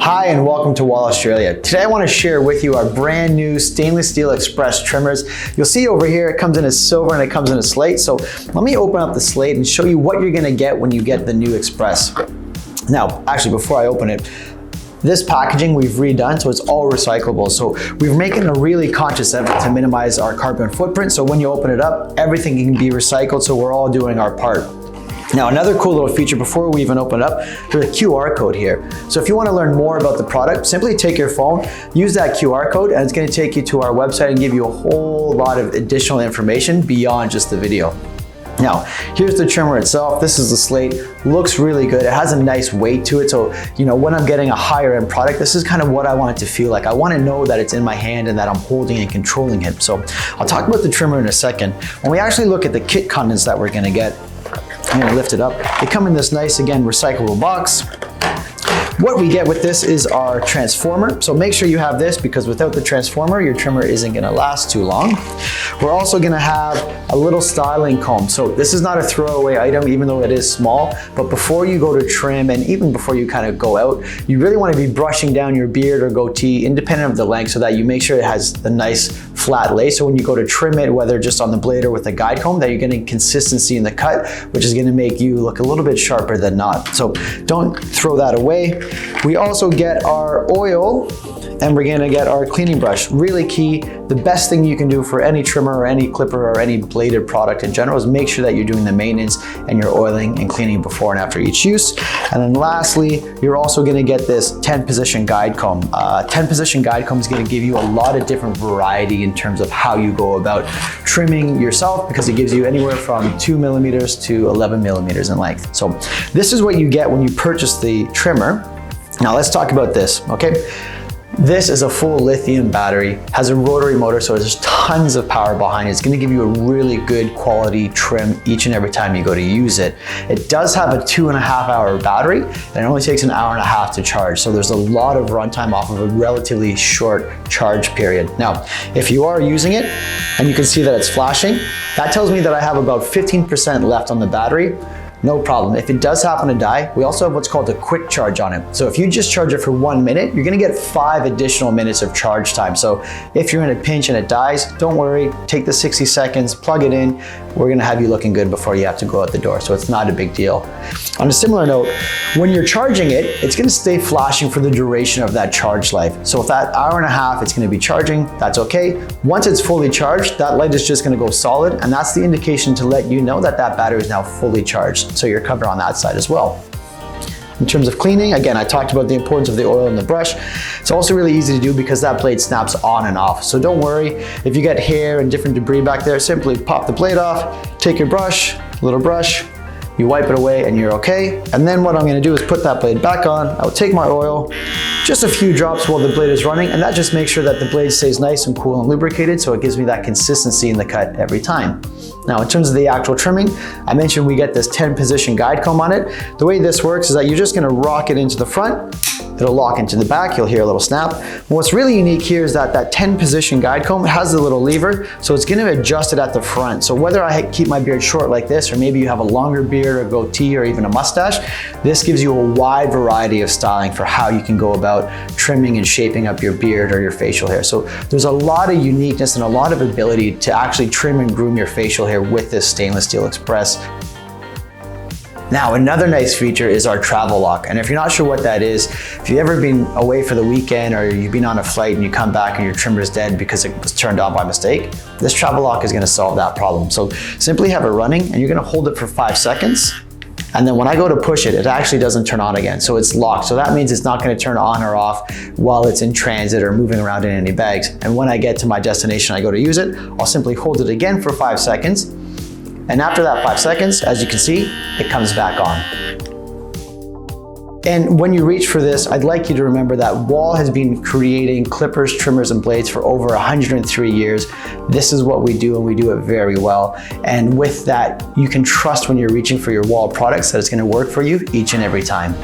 Hi and welcome to Wahl, Australia. Today I want to share with you our brand new stainless steel express trimmers. You'll see over here it comes in a silver and it comes in a slate. So let me open up the slate and show you what you're going to get when you get the new express. Now, actually before I open it, this packaging we've redone so it's all recyclable. So we're making a really conscious effort to minimize our carbon footprint. So when you open it up, everything can be recycled, so we're all doing our part. Now, another cool little feature before we even open it up, there's a QR code here. So if you want to learn more about the product, simply take your phone, use that QR code, and it's going to take you to our website and give you a whole lot of additional information beyond just the video. Now, here's the trimmer itself. This is the slate. Looks really good. It has a nice weight to it. So, when I'm getting a higher end product, this is kind of what I want it to feel like. I want to know that it's in my hand and that I'm holding and controlling it. So I'll talk about the trimmer in a second. When we actually look at the kit contents that we're going to get, I'm going to lift it up. They come in this nice, again, recyclable box. What we get with this is our transformer. So make sure you have this, because without the transformer, your trimmer isn't going to last too long. We're also going to have a little styling comb. So this is not a throwaway item, even though it is small, but before you go to trim and even before you kind of go out, you really want to be brushing down your beard or goatee independent of the length so that you make sure it has the nice flat lay. So when you go to trim it, whether just on the blade or with a guide comb, that you're getting consistency in the cut, which is going to make you look a little bit sharper than not. So don't throw that away. We also get our oil and we're gonna get our cleaning brush. Really key, the best thing you can do for any trimmer or any clipper or any bladed product in general is make sure that you're doing the maintenance and you're oiling and cleaning before and after each use. And then lastly, you're also gonna get this 10-position guide comb. 10-position guide comb is gonna give you a lot of different variety in terms of how you go about trimming yourself, because it gives you anywhere from 2 millimeters to 11 millimeters in length. So this is what you get when you purchase the trimmer. Now let's talk about this, okay? This is a full lithium battery, has a rotary motor, so there's tons of power behind it. It's gonna give you a really good quality trim each and every time you go to use it. It does have a 2.5-hour battery, and it only takes 1.5 hours to charge. So there's a lot of runtime off of a relatively short charge period. Now, if you are using it and you can see that it's flashing, that tells me that I have about 15% left on the battery. No problem. If it does happen to die, we also have what's called a quick charge on it. So if you just charge it for 1 minute, you're gonna get 5 additional minutes of charge time. So if you're in a pinch and it dies, don't worry, take the 60 seconds, plug it in. We're gonna have you looking good before you have to go out the door. So it's not a big deal. On a similar note, when you're charging it, it's gonna stay flashing for the duration of that charge life. So if that 1.5 hours, it's gonna be charging, that's okay. Once it's fully charged, that light is just gonna go solid, and that's the indication to let you know that that battery is now fully charged. So you're covered on that side as well. In terms of cleaning, again, I talked about the importance of the oil and the brush. It's also really easy to do because that blade snaps on and off. So don't worry, if you get hair and different debris back there, simply pop the blade off, take your brush, little brush, you wipe it away and you're okay. And then what I'm gonna do is put that blade back on. I'll take my oil, just a few drops while the blade is running, and that just makes sure that the blade stays nice and cool and lubricated, so it gives me that consistency in the cut every time. Now, in terms of the actual trimming, I mentioned we get this 10-position guide comb on it. The way this works is that you're just gonna rock it into the front, it'll lock into the back, you'll hear a little snap. What's really unique here is that that 10-position guide comb has a little lever, so it's gonna adjust it at the front. So whether I keep my beard short like this, or maybe you have a longer beard or goatee or even a mustache, this gives you a wide variety of styling for how you can go about trimming and shaping up your beard or your facial hair. So there's a lot of uniqueness and a lot of ability to actually trim and groom your facial hair with this stainless steel express. Now, another nice feature is our travel lock. And if you're not sure what that is, if you've ever been away for the weekend or you've been on a flight and you come back and your trimmer is dead because it was turned on by mistake, this travel lock is gonna solve that problem. So simply have it running and you're gonna hold it for 5 seconds. And then when I go to push it, it actually doesn't turn on again. So it's locked. So that means it's not gonna turn on or off while it's in transit or moving around in any bags. And when I get to my destination, I go to use it, I'll simply hold it again for 5 seconds. And after that 5 seconds, as you can see, it comes back on. And when you reach for this, I'd like you to remember that Wahl has been creating clippers, trimmers, and blades for over 103 years. This is what we do, and we do it very well. And with that, you can trust when you're reaching for your Wahl products that it's gonna work for you each and every time.